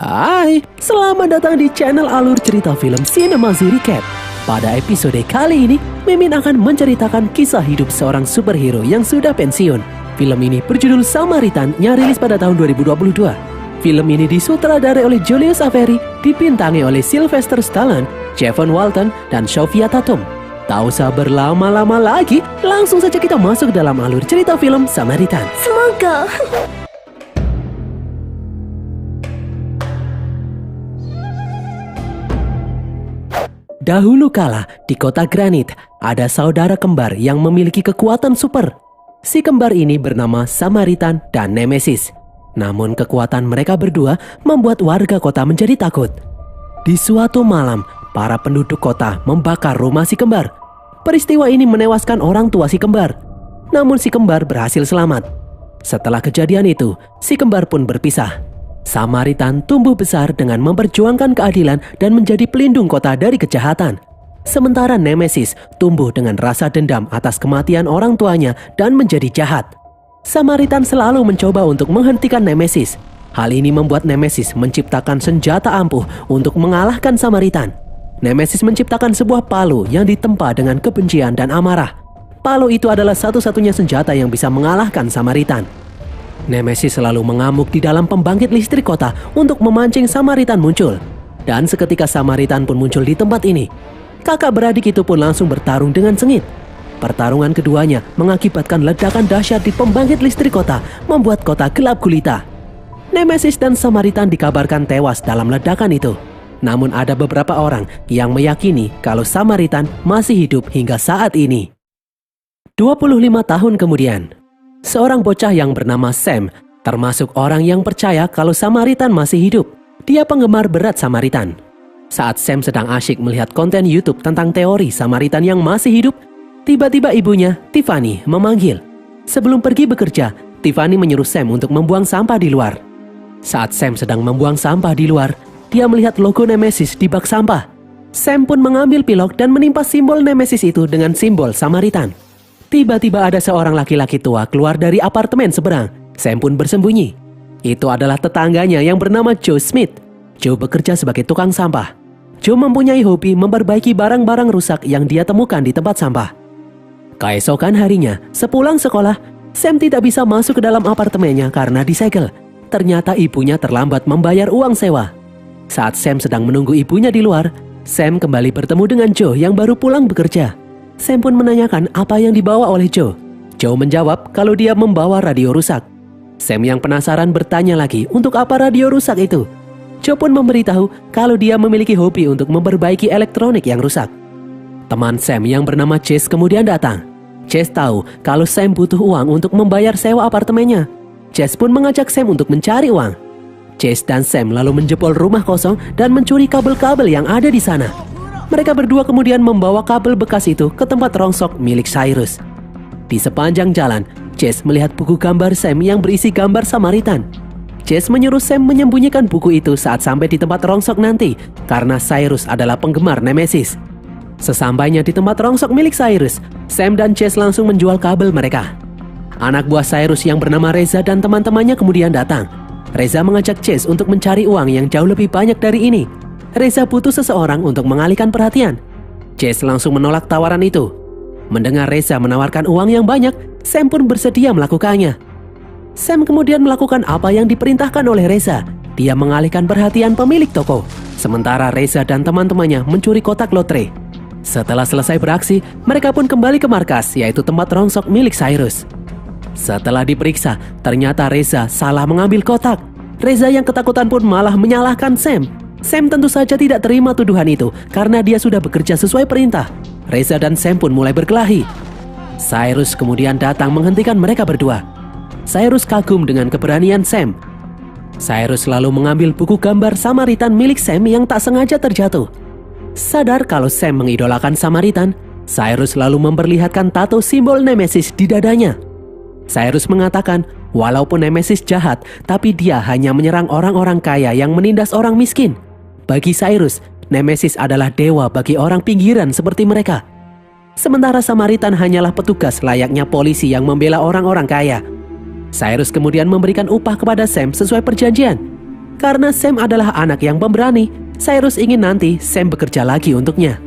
Hai, selamat datang di channel Alur Cerita Film Cinemazi Recap. Pada episode kali ini, Mimin akan menceritakan kisah hidup seorang superhero yang sudah pensiun. Film ini berjudul Samaritan yang rilis pada tahun 2022. Film ini disutradarai oleh Julius Averi, dibintangi oleh Sylvester Stallone, Javon Walton, dan Sofia Tatum. Tak usah berlama-lama lagi, langsung saja kita masuk dalam alur cerita film Samaritan. Semoga. Dahulu kala, di kota Granit, ada saudara kembar yang memiliki kekuatan super. Si kembar ini bernama Samaritan dan Nemesis. Namun kekuatan mereka berdua membuat warga kota menjadi takut. Di suatu malam, para penduduk kota membakar rumah si kembar. Peristiwa ini menewaskan orang tua si kembar. Namun si kembar berhasil selamat. Setelah kejadian itu, si kembar pun berpisah. Samaritan tumbuh besar dengan memperjuangkan keadilan dan menjadi pelindung kota dari kejahatan. Sementara Nemesis tumbuh dengan rasa dendam atas kematian orang tuanya dan menjadi jahat. Samaritan selalu mencoba untuk menghentikan Nemesis. Hal ini membuat Nemesis menciptakan senjata ampuh untuk mengalahkan Samaritan. Nemesis menciptakan sebuah palu yang ditempa dengan kebencian dan amarah. Palu itu adalah satu-satunya senjata yang bisa mengalahkan Samaritan. Nemesis selalu mengamuk di dalam pembangkit listrik kota untuk memancing Samaritan muncul. Dan seketika Samaritan pun muncul di tempat ini. Kakak beradik itu pun langsung bertarung dengan sengit. Pertarungan keduanya mengakibatkan ledakan dahsyat di pembangkit listrik kota, membuat kota gelap gulita. Nemesis dan Samaritan dikabarkan tewas dalam ledakan itu. Namun ada beberapa orang yang meyakini kalau Samaritan masih hidup hingga saat ini. 25 tahun kemudian, seorang bocah yang bernama Sam termasuk orang yang percaya kalau Samaritan masih hidup. Dia penggemar berat Samaritan. Saat Sam sedang asyik melihat konten YouTube tentang teori Samaritan yang masih hidup, tiba-tiba ibunya, Tiffany, memanggil. Sebelum pergi bekerja, Tiffany menyuruh Sam untuk membuang sampah di luar. Saat Sam sedang membuang sampah di luar, dia melihat logo Nemesis di bak sampah. Sam pun mengambil pilok dan menimpa simbol Nemesis itu dengan simbol Samaritan. Tiba-tiba ada seorang laki-laki tua keluar dari apartemen seberang. Sam pun bersembunyi. Itu adalah tetangganya yang bernama Joe Smith. Joe bekerja sebagai tukang sampah. Joe mempunyai hobi memperbaiki barang-barang rusak yang dia temukan di tempat sampah. Keesokan harinya, sepulang sekolah, Sam tidak bisa masuk ke dalam apartemennya karena disegel. Ternyata ibunya terlambat membayar uang sewa. Saat Sam sedang menunggu ibunya di luar, Sam kembali bertemu dengan Joe yang baru pulang bekerja. Sam pun menanyakan apa yang dibawa oleh Joe. Joe menjawab kalau dia membawa radio rusak. Sam yang penasaran bertanya lagi untuk apa radio rusak itu. Joe pun memberitahu kalau dia memiliki hobi untuk memperbaiki elektronik yang rusak. Teman Sam yang bernama Chase kemudian datang. Chase tahu kalau Sam butuh uang untuk membayar sewa apartemennya. Chase pun mengajak Sam untuk mencari uang. Chase dan Sam lalu menjebol rumah kosong dan mencuri kabel-kabel yang ada di sana. Mereka berdua kemudian membawa kabel bekas itu ke tempat rongsok milik Cyrus. Di sepanjang jalan, Chase melihat buku gambar Sam yang berisi gambar Samaritan. Chase menyuruh Sam menyembunyikan buku itu saat sampai di tempat rongsok nanti, karena Cyrus adalah penggemar Nemesis. Sesampainya di tempat rongsok milik Cyrus, Sam dan Chase langsung menjual kabel mereka. Anak buah Cyrus yang bernama Reza dan teman-temannya kemudian datang. Reza mengajak Chase untuk mencari uang yang jauh lebih banyak dari ini. Reza butuh seseorang untuk mengalihkan perhatian. Chase langsung menolak tawaran itu. Mendengar Reza menawarkan uang yang banyak, Sam pun bersedia melakukannya. Sam kemudian melakukan apa yang diperintahkan oleh Reza. Dia mengalihkan perhatian pemilik toko. Sementara Reza dan teman-temannya mencuri kotak lotre. Setelah selesai beraksi, mereka pun kembali ke markas, yaitu tempat rongsok milik Cyrus. Setelah diperiksa, ternyata Reza salah mengambil kotak. Reza yang ketakutan pun malah menyalahkan Sam. Sam tentu saja tidak terima tuduhan itu karena dia sudah bekerja sesuai perintah. Reza dan Sam pun mulai berkelahi. Cyrus kemudian datang menghentikan mereka berdua. Cyrus kagum dengan keberanian Sam. Cyrus lalu mengambil buku gambar Samaritan milik Sam yang tak sengaja terjatuh. Sadar kalau Sam mengidolakan Samaritan, Cyrus lalu memperlihatkan tato simbol Nemesis di dadanya. Cyrus mengatakan, walaupun Nemesis jahat, tapi dia hanya menyerang orang-orang kaya yang menindas orang miskin. Bagi Cyrus, Nemesis adalah dewa bagi orang pinggiran seperti mereka. Sementara Samaritan hanyalah petugas layaknya polisi yang membela orang-orang kaya. Cyrus kemudian memberikan upah kepada Sam sesuai perjanjian. Karena Sam adalah anak yang pemberani, Cyrus ingin nanti Sam bekerja lagi untuknya.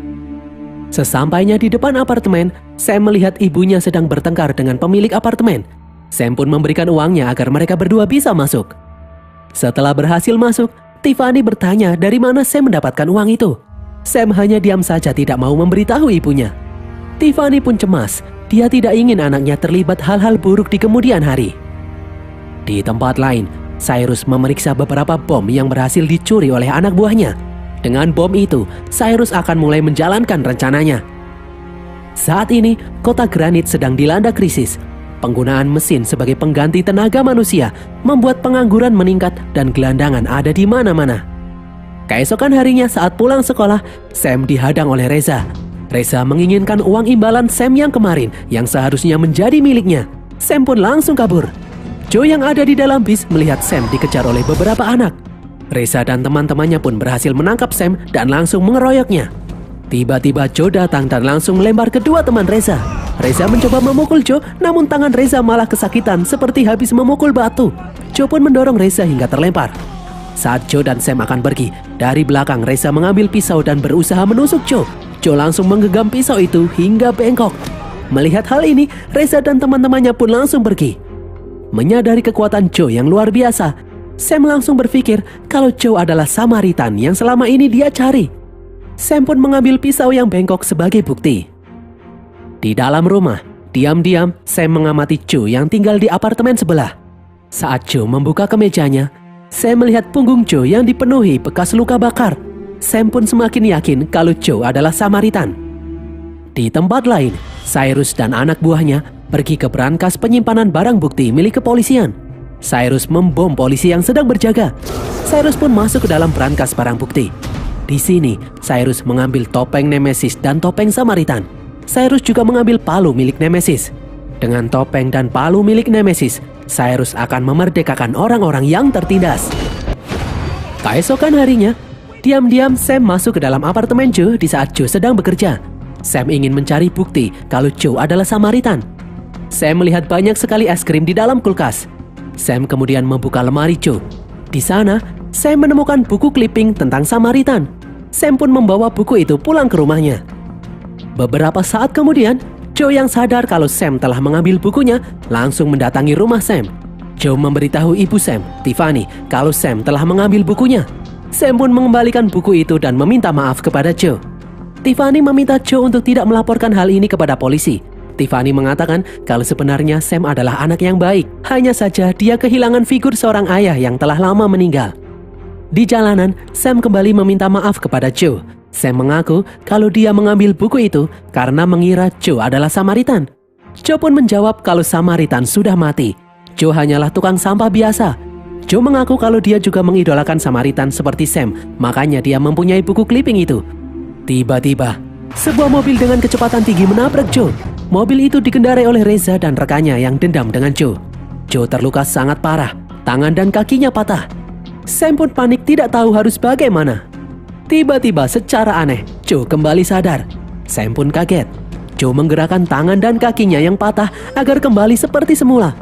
Sesampainya di depan apartemen, Sam melihat ibunya sedang bertengkar dengan pemilik apartemen. Sam pun memberikan uangnya agar mereka berdua bisa masuk. Setelah berhasil masuk, Tiffany bertanya dari mana Sam mendapatkan uang itu. Sam hanya diam saja tidak mau memberitahu ibunya. Tiffany pun cemas, dia tidak ingin anaknya terlibat hal-hal buruk di kemudian hari. Di tempat lain, Cyrus memeriksa beberapa bom yang berhasil dicuri oleh anak buahnya. Dengan bom itu, Cyrus akan mulai menjalankan rencananya. Saat ini, kota Granite sedang dilanda krisis. Penggunaan mesin sebagai pengganti tenaga manusia membuat pengangguran meningkat dan gelandangan ada di mana-mana. Keesokan harinya saat pulang sekolah, Sam dihadang oleh Reza. Reza menginginkan uang imbalan Sam yang kemarin yang seharusnya menjadi miliknya. Sam pun langsung kabur. Joe yang ada di dalam bis melihat Sam dikejar oleh beberapa anak. Reza dan teman-temannya pun berhasil menangkap Sam dan langsung mengeroyoknya. Tiba-tiba Joe datang dan langsung melempar kedua teman Reza. Reza mencoba memukul Joe, namun tangan Reza malah kesakitan seperti habis memukul batu. Joe pun mendorong Reza hingga terlempar. Saat Joe dan Sam akan pergi, dari belakang Reza mengambil pisau dan berusaha menusuk Joe. Joe langsung menggenggam pisau itu hingga bengkok. Melihat hal ini, Reza dan teman-temannya pun langsung pergi. Menyadari kekuatan Joe yang luar biasa, Sam langsung berpikir kalau Joe adalah Samaritan yang selama ini dia cari. Sam pun mengambil pisau yang bengkok sebagai bukti. Di dalam rumah, diam-diam Sam mengamati Joe yang tinggal di apartemen sebelah. Saat Joe membuka kemejanya, Sam melihat punggung Joe yang dipenuhi bekas luka bakar. Sam pun semakin yakin kalau Joe adalah Samaritan. Di tempat lain, Cyrus dan anak buahnya pergi ke brankas penyimpanan barang bukti milik kepolisian. Cyrus membom polisi yang sedang berjaga. Cyrus pun masuk ke dalam brankas barang bukti. Di sini, Cyrus mengambil topeng Nemesis dan topeng Samaritan. Cyrus juga mengambil palu milik Nemesis. Dengan topeng dan palu milik Nemesis, Cyrus akan memerdekakan orang-orang yang tertindas. Keesokan harinya, diam-diam Sam masuk ke dalam apartemen Joe di saat Joe sedang bekerja. Sam ingin mencari bukti kalau Joe adalah Samaritan. Sam melihat banyak sekali es krim di dalam kulkas. Sam kemudian membuka lemari Joe. Di sana, Sam menemukan buku clipping tentang Samaritan. Sam pun membawa buku itu pulang ke rumahnya. Beberapa saat kemudian, Joe yang sadar kalau Sam telah mengambil bukunya langsung mendatangi rumah Sam. Joe memberitahu ibu Sam, Tiffany, kalau Sam telah mengambil bukunya. Sam pun mengembalikan buku itu dan meminta maaf kepada Joe. Tiffany meminta Joe untuk tidak melaporkan hal ini kepada polisi. Tiffany mengatakan kalau sebenarnya Sam adalah anak yang baik. Hanya saja dia kehilangan figur seorang ayah yang telah lama meninggal. Di jalanan, Sam kembali meminta maaf kepada Joe. Sam mengaku kalau dia mengambil buku itu karena mengira Joe adalah Samaritan. Joe pun menjawab kalau Samaritan sudah mati. Joe hanyalah tukang sampah biasa. Joe mengaku kalau dia juga mengidolakan Samaritan seperti Sam, makanya dia mempunyai buku clipping itu. Tiba-tiba, sebuah mobil dengan kecepatan tinggi menabrak Joe. Mobil itu dikendarai oleh Reza dan rekannya yang dendam dengan Joe. Joe terluka sangat parah, tangan dan kakinya patah. Sam pun panik tidak tahu harus bagaimana. Tiba-tiba secara aneh, Joe kembali sadar. Sam pun kaget. Joe menggerakkan tangan dan kakinya yang patah agar kembali seperti semula.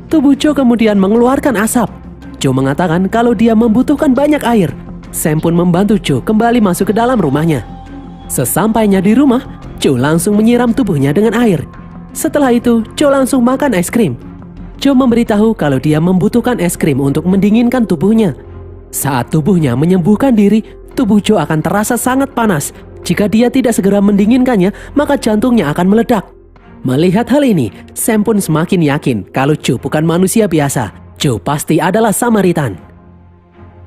Tubuh Joe kemudian mengeluarkan asap. Joe mengatakan kalau dia membutuhkan banyak air. Sam pun membantu Joe kembali masuk ke dalam rumahnya. Sesampainya di rumah, Joe langsung menyiram tubuhnya dengan air. Setelah itu, Joe langsung makan es krim. Joe memberitahu kalau dia membutuhkan es krim untuk mendinginkan tubuhnya. Saat tubuhnya menyembuhkan diri, tubuh Joe akan terasa sangat panas. Jika dia tidak segera mendinginkannya, maka jantungnya akan meledak. Melihat hal ini, Sam pun semakin yakin kalau Joe bukan manusia biasa. Joe pasti adalah Samaritan.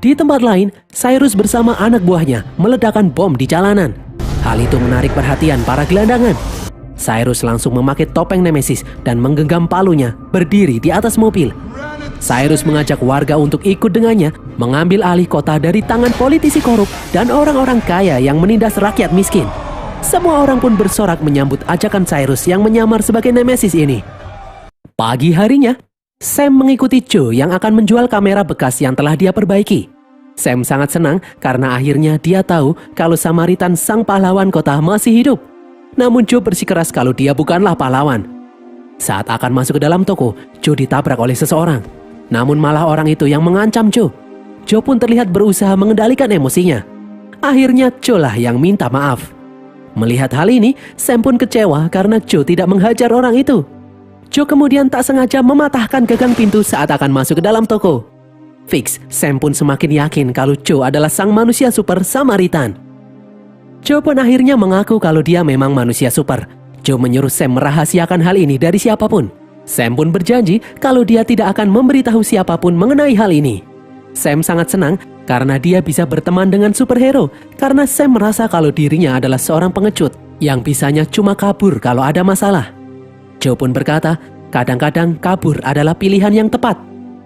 Di tempat lain, Cyrus bersama anak buahnya meledakkan bom di jalanan. Hal itu menarik perhatian para gelandangan. Cyrus langsung memakai topeng Nemesis dan menggenggam palunya berdiri di atas mobil. Cyrus mengajak warga untuk ikut dengannya mengambil alih kota dari tangan politisi korup dan orang-orang kaya yang menindas rakyat miskin. Semua orang pun bersorak menyambut ajakan Cyrus yang menyamar sebagai Nemesis ini. Pagi harinya, Sam mengikuti Joe yang akan menjual kamera bekas yang telah dia perbaiki. Sam sangat senang karena akhirnya dia tahu kalau Samaritan sang pahlawan kota masih hidup. Namun Joe bersikeras kalau dia bukanlah pahlawan. Saat akan masuk ke dalam toko, Joe ditabrak oleh seseorang. Namun malah orang itu yang mengancam Joe. Joe pun terlihat berusaha mengendalikan emosinya. Akhirnya Joe lah yang minta maaf. Melihat hal ini, Sam pun kecewa karena Joe tidak menghajar orang itu. Joe kemudian tak sengaja mematahkan gagang pintu saat akan masuk ke dalam toko. Fix, Sam pun semakin yakin kalau Joe adalah sang manusia super Samaritan. Joe pun akhirnya mengaku kalau dia memang manusia super. Joe menyuruh Sam merahasiakan hal ini dari siapapun. Sam pun berjanji kalau dia tidak akan memberitahu siapapun mengenai hal ini. Sam sangat senang karena dia bisa berteman dengan superhero, karena Sam merasa kalau dirinya adalah seorang pengecut yang bisanya cuma kabur kalau ada masalah. Joe pun berkata, kadang-kadang kabur adalah pilihan yang tepat.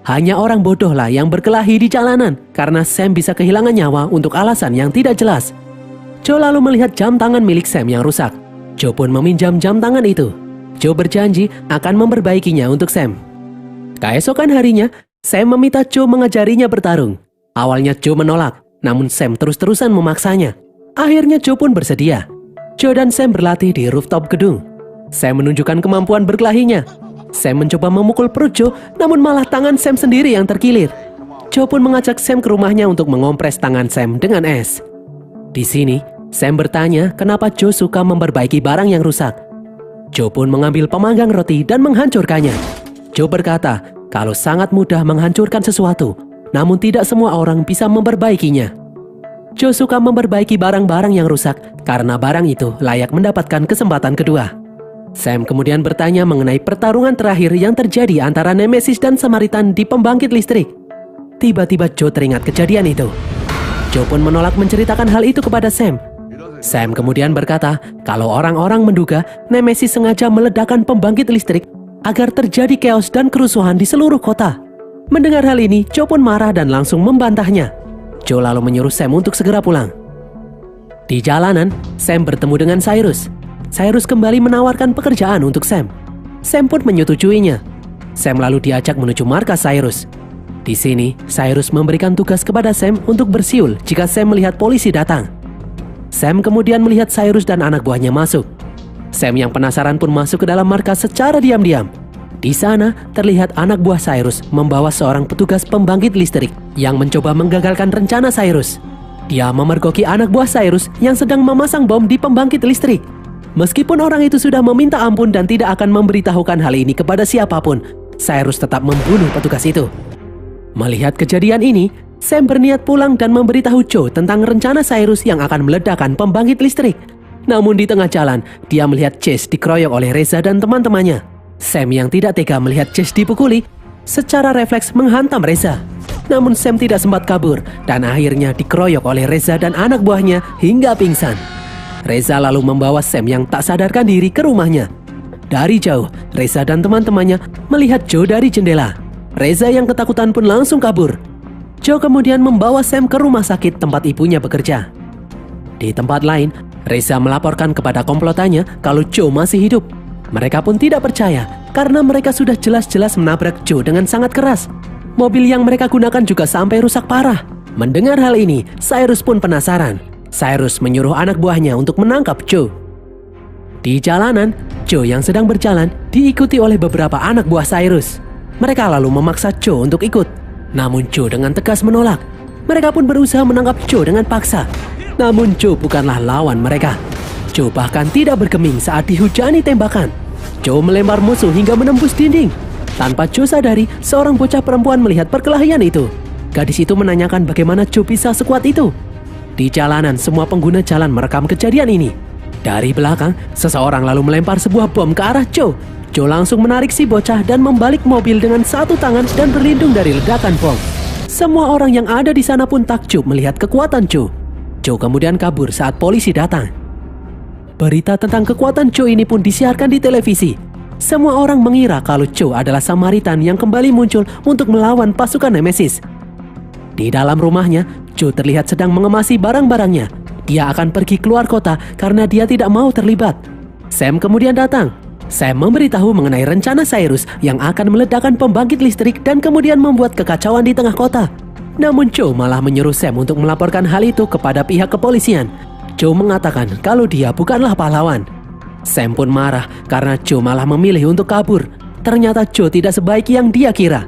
Hanya orang bodoh lah yang berkelahi di jalanan, karena Sam bisa kehilangan nyawa untuk alasan yang tidak jelas. Joe lalu melihat jam tangan milik Sam yang rusak. Joe pun meminjam jam tangan itu. Joe berjanji akan memperbaikinya untuk Sam. Keesokan harinya, Sam meminta Joe mengajarinya bertarung. Awalnya Joe menolak, namun Sam terus-terusan memaksanya. Akhirnya Joe pun bersedia. Joe dan Sam berlatih di rooftop gedung. Sam menunjukkan kemampuan berkelahinya. Sam mencoba memukul perut Joe, namun malah tangan Sam sendiri yang terkilir. Joe pun mengajak Sam ke rumahnya untuk mengompres tangan Sam dengan es. Di sini, Sam bertanya kenapa Joe suka memperbaiki barang yang rusak. Joe pun mengambil pemanggang roti dan menghancurkannya. Joe berkata kalau sangat mudah menghancurkan sesuatu, namun tidak semua orang bisa memperbaikinya. Joe suka memperbaiki barang-barang yang rusak karena barang itu layak mendapatkan kesempatan kedua. Sam kemudian bertanya mengenai pertarungan terakhir yang terjadi antara Nemesis dan Samaritan di pembangkit listrik. Tiba-tiba Joe teringat kejadian itu. Joe pun menolak menceritakan hal itu kepada Sam. Sam kemudian berkata kalau orang-orang menduga Nemesis sengaja meledakkan pembangkit listrik agar terjadi chaos dan kerusuhan di seluruh kota. Mendengar hal ini, Joe pun marah dan langsung membantahnya. Joe lalu menyuruh Sam untuk segera pulang. Di jalanan, Sam bertemu dengan Cyrus. Cyrus kembali menawarkan pekerjaan untuk Sam. Sam pun menyetujuinya. Sam lalu diajak menuju markas Cyrus. Di sini, Cyrus memberikan tugas kepada Sam untuk bersiul jika Sam melihat polisi datang. Sam kemudian melihat Cyrus dan anak buahnya masuk. Sam yang penasaran pun masuk ke dalam markas secara diam-diam. Di sana terlihat anak buah Cyrus membawa seorang petugas pembangkit listrik yang mencoba menggagalkan rencana Cyrus. Dia memergoki anak buah Cyrus yang sedang memasang bom di pembangkit listrik. Meskipun orang itu sudah meminta ampun dan tidak akan memberitahukan hal ini kepada siapapun, Cyrus tetap membunuh petugas itu. Melihat kejadian ini, Sam berniat pulang dan memberitahu Joe tentang rencana Cyrus yang akan meledakkan pembangkit listrik. Namun di tengah jalan, dia melihat Chase dikeroyok oleh Reza dan teman-temannya. Sam yang tidak tega melihat Chase dipukuli, secara refleks menghantam Reza. Namun Sam tidak sempat kabur dan akhirnya dikeroyok oleh Reza dan anak buahnya hingga pingsan. Reza lalu membawa Sam yang tak sadarkan diri ke rumahnya. Dari jauh, Reza dan teman-temannya melihat Joe dari jendela. Reza yang ketakutan pun langsung kabur. Joe kemudian membawa Sam ke rumah sakit tempat ibunya bekerja. Di tempat lain, Reza melaporkan kepada komplotannya kalau Joe masih hidup. Mereka pun tidak percaya karena mereka sudah jelas-jelas menabrak Joe dengan sangat keras. Mobil yang mereka gunakan juga sampai rusak parah. Mendengar hal ini, Cyrus pun penasaran. Cyrus menyuruh anak buahnya untuk menangkap Joe. Di jalanan, Joe yang sedang berjalan diikuti oleh beberapa anak buah Cyrus. Mereka lalu memaksa Joe untuk ikut. Namun Joe dengan tegas menolak. Mereka pun berusaha menangkap Joe dengan paksa. Namun Joe bukanlah lawan mereka. Joe bahkan tidak bergeming saat dihujani tembakan. Joe melempar musuh hingga menembus dinding. Tanpa Joe sadari, seorang bocah perempuan melihat perkelahian itu. Gadis itu menanyakan bagaimana Joe bisa sekuat itu. Di jalanan, semua pengguna jalan merekam kejadian ini. Dari belakang, seseorang lalu melempar sebuah bom ke arah Joe. Joe langsung menarik si bocah dan membalik mobil dengan satu tangan dan berlindung dari ledakan bom. Semua orang yang ada di sana pun takjub melihat kekuatan Joe. Joe kemudian kabur saat polisi datang. Berita tentang kekuatan Joe ini pun disiarkan di televisi. Semua orang mengira kalau Joe adalah Samaritan yang kembali muncul untuk melawan pasukan Nemesis. Di dalam rumahnya, Joe terlihat sedang mengemasi barang-barangnya. Dia akan pergi keluar kota karena dia tidak mau terlibat. Sam kemudian datang. Sam memberitahu mengenai rencana Cyrus yang akan meledakkan pembangkit listrik dan kemudian membuat kekacauan di tengah kota. Namun Joe malah menyuruh Sam untuk melaporkan hal itu kepada pihak kepolisian. Joe mengatakan kalau dia bukanlah pahlawan. Sam pun marah karena Joe malah memilih untuk kabur. Ternyata Joe tidak sebaik yang dia kira.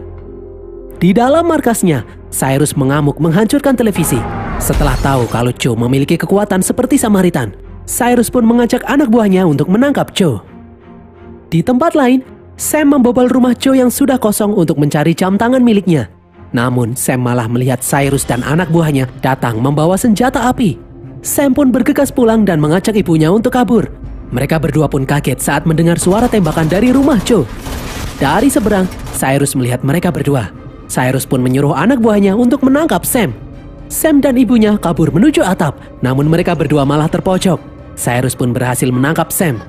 Di dalam markasnya, Cyrus mengamuk menghancurkan televisi. Setelah tahu kalau Joe memiliki kekuatan seperti Samaritan, Cyrus pun mengajak anak buahnya untuk menangkap Joe. Di tempat lain, Sam membobol rumah Joe yang sudah kosong untuk mencari jam tangan miliknya. Namun Sam malah melihat Cyrus dan anak buahnya datang membawa senjata api. Sam pun bergegas pulang dan mengajak ibunya untuk kabur. Mereka berdua pun kaget saat mendengar suara tembakan dari rumah Joe. Dari seberang, Cyrus melihat mereka berdua. Cyrus pun menyuruh anak buahnya untuk menangkap Sam. Sam dan ibunya kabur menuju atap, namun mereka berdua malah terpojok. Cyrus pun berhasil menangkap Sam.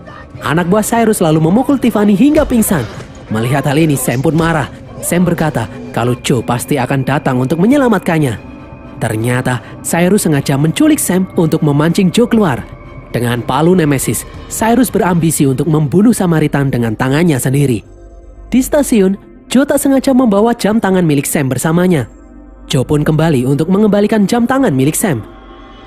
Anak buah Cyrus lalu memukul Tiffany hingga pingsan. Melihat hal ini, Sam pun marah. Sam berkata kalau Joe pasti akan datang untuk menyelamatkannya. Ternyata Cyrus sengaja menculik Sam untuk memancing Joe keluar. Dengan palu Nemesis, Cyrus berambisi untuk membunuh Samaritan dengan tangannya sendiri. Di stasiun, Joe tak sengaja membawa jam tangan milik Sam bersamanya. Joe pun kembali untuk mengembalikan jam tangan milik Sam.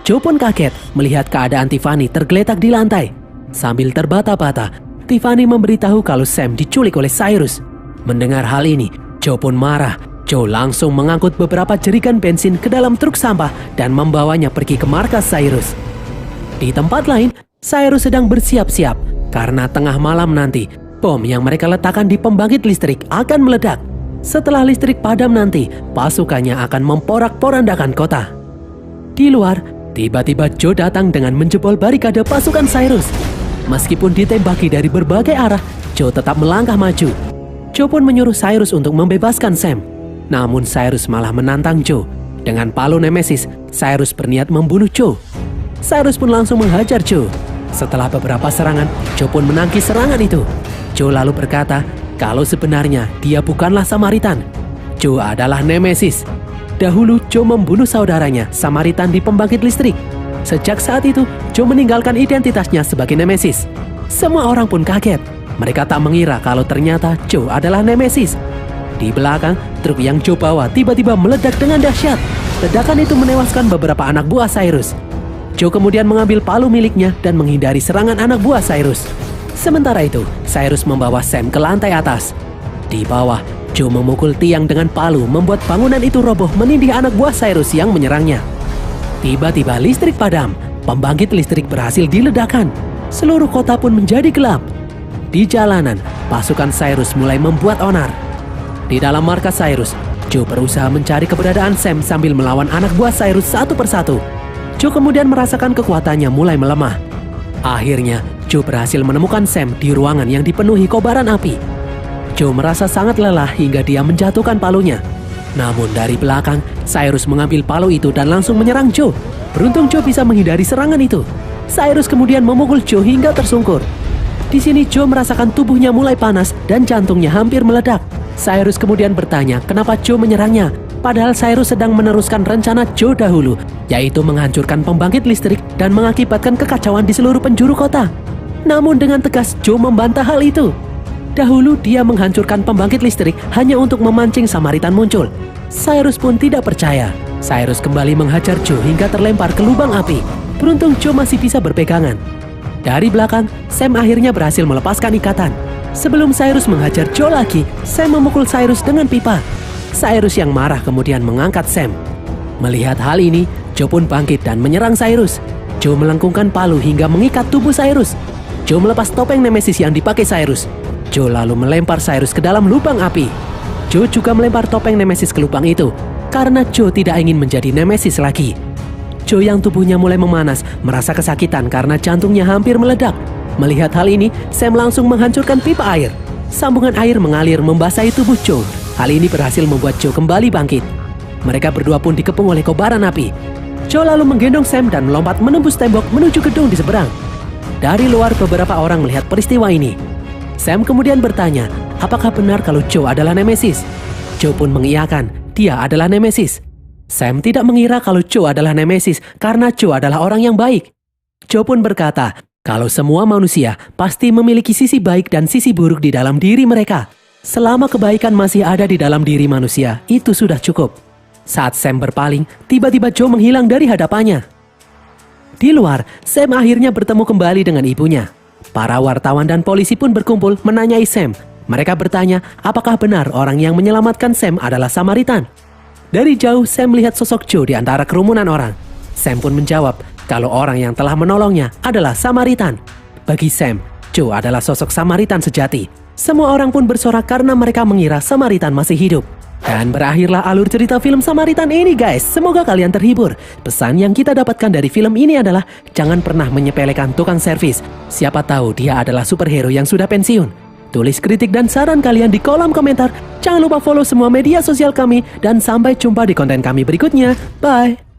Joe pun kaget melihat keadaan Tiffany tergeletak di lantai. Sambil terbata-bata, Tiffany memberitahu kalau Sam diculik oleh Cyrus. Mendengar hal ini, Joe pun marah. Joe langsung mengangkut beberapa jerigen bensin ke dalam truk sampah dan membawanya pergi ke markas Cyrus. Di tempat lain, Cyrus sedang bersiap-siap karena tengah malam nanti, bom yang mereka letakkan di pembangkit listrik akan meledak. Setelah listrik padam nanti, pasukannya akan memporak-porandakan kota. Di luar, tiba-tiba Joe datang dengan menjebol barikade pasukan Cyrus. Meskipun ditembaki dari berbagai arah, Joe tetap melangkah maju. Joe pun menyuruh Cyrus untuk membebaskan Sam. Namun Cyrus malah menantang Joe. Dengan palu Nemesis, Cyrus berniat membunuh Joe. Cyrus pun langsung menghajar Joe. Setelah beberapa serangan, Joe pun menangkis serangan itu. Joe lalu berkata kalau sebenarnya dia bukanlah Samaritan. Joe adalah Nemesis. Dahulu Joe membunuh saudaranya, Samaritan, di pembangkit listrik. Sejak saat itu, Joe meninggalkan identitasnya sebagai Nemesis. Semua orang pun kaget. Mereka tak mengira kalau ternyata Joe adalah Nemesis. Di belakang, truk yang Joe bawa tiba-tiba meledak dengan dahsyat. Ledakan itu menewaskan beberapa anak buah Cyrus. Joe kemudian mengambil palu miliknya dan menghindari serangan anak buah Cyrus. Sementara itu, Cyrus membawa Sam ke lantai atas. Di bawah, Joe memukul tiang dengan palu membuat bangunan itu roboh menindih anak buah Cyrus yang menyerangnya. Tiba-tiba listrik padam. Pembangkit listrik berhasil diledakkan. Seluruh kota pun menjadi gelap. Di jalanan, pasukan Cyrus mulai membuat onar. Di dalam markas Cyrus, Joe berusaha mencari keberadaan Sam sambil melawan anak buah Cyrus satu persatu. Joe kemudian merasakan kekuatannya mulai melemah. Akhirnya, Joe berhasil menemukan Sam di ruangan yang dipenuhi kobaran api. Joe merasa sangat lelah hingga dia menjatuhkan palunya. Namun dari belakang, Cyrus mengambil palu itu dan langsung menyerang Joe. Beruntung Joe bisa menghindari serangan itu. Cyrus kemudian memukul Joe hingga tersungkur. Di sini Joe merasakan tubuhnya mulai panas dan jantungnya hampir meledak. Cyrus kemudian bertanya kenapa Joe menyerangnya. Padahal Cyrus sedang meneruskan rencana Joe dahulu, yaitu menghancurkan pembangkit listrik dan mengakibatkan kekacauan di seluruh penjuru kota. Namun dengan tegas Joe membantah hal itu. Dahulu dia menghancurkan pembangkit listrik hanya untuk memancing Samaritan muncul. Cyrus pun tidak percaya. Cyrus kembali menghajar Joe hingga terlempar ke lubang api. Beruntung Joe masih bisa berpegangan. Dari belakang, Sam akhirnya berhasil melepaskan ikatan. Sebelum Cyrus menghajar Joe lagi, Sam memukul Cyrus dengan pipa. Cyrus yang marah kemudian mengangkat Sam. Melihat hal ini, Joe pun bangkit dan menyerang Cyrus. Joe melengkungkan palu hingga mengikat tubuh Cyrus. Joe melepas topeng Nemesis yang dipakai Cyrus. Joe lalu melempar Cyrus ke dalam lubang api. Joe juga melempar topeng Nemesis ke lubang itu karena Joe tidak ingin menjadi Nemesis lagi. Joe yang tubuhnya mulai memanas merasa kesakitan karena jantungnya hampir meledak. Melihat hal ini, Sam langsung menghancurkan pipa air. Sambungan air mengalir membasahi tubuh Joe. Hal ini berhasil membuat Joe kembali bangkit. Mereka berdua pun dikepung oleh kobaran api. Joe lalu menggendong Sam dan melompat menembus tembok menuju gedung di seberang. Dari luar, beberapa orang melihat peristiwa ini. Sam kemudian bertanya, apakah benar kalau Joe adalah Nemesis? Joe pun mengiyakan, dia adalah Nemesis. Sam tidak mengira kalau Joe adalah Nemesis karena Joe adalah orang yang baik. Joe pun berkata, kalau semua manusia pasti memiliki sisi baik dan sisi buruk di dalam diri mereka. Selama kebaikan masih ada di dalam diri manusia, itu sudah cukup. Saat Sam berpaling, tiba-tiba Joe menghilang dari hadapannya. Di luar, Sam akhirnya bertemu kembali dengan ibunya. Para wartawan dan polisi pun berkumpul menanyai Sam. Mereka bertanya apakah benar orang yang menyelamatkan Sam adalah Samaritan. Dari jauh, Sam melihat sosok Joe di antara kerumunan orang. Sam pun menjawab kalau orang yang telah menolongnya adalah Samaritan. Bagi Sam, Joe adalah sosok Samaritan sejati. Semua orang pun bersorak karena mereka mengira Samaritan masih hidup. Dan berakhirlah alur cerita film Samaritan ini guys. Semoga kalian terhibur. Pesan yang kita dapatkan dari film ini adalah jangan pernah menyepelekan tukang servis. Siapa tahu dia adalah superhero yang sudah pensiun. Tulis kritik dan saran kalian di kolom komentar. Jangan lupa follow semua media sosial kami. Dan sampai jumpa di konten kami berikutnya. Bye.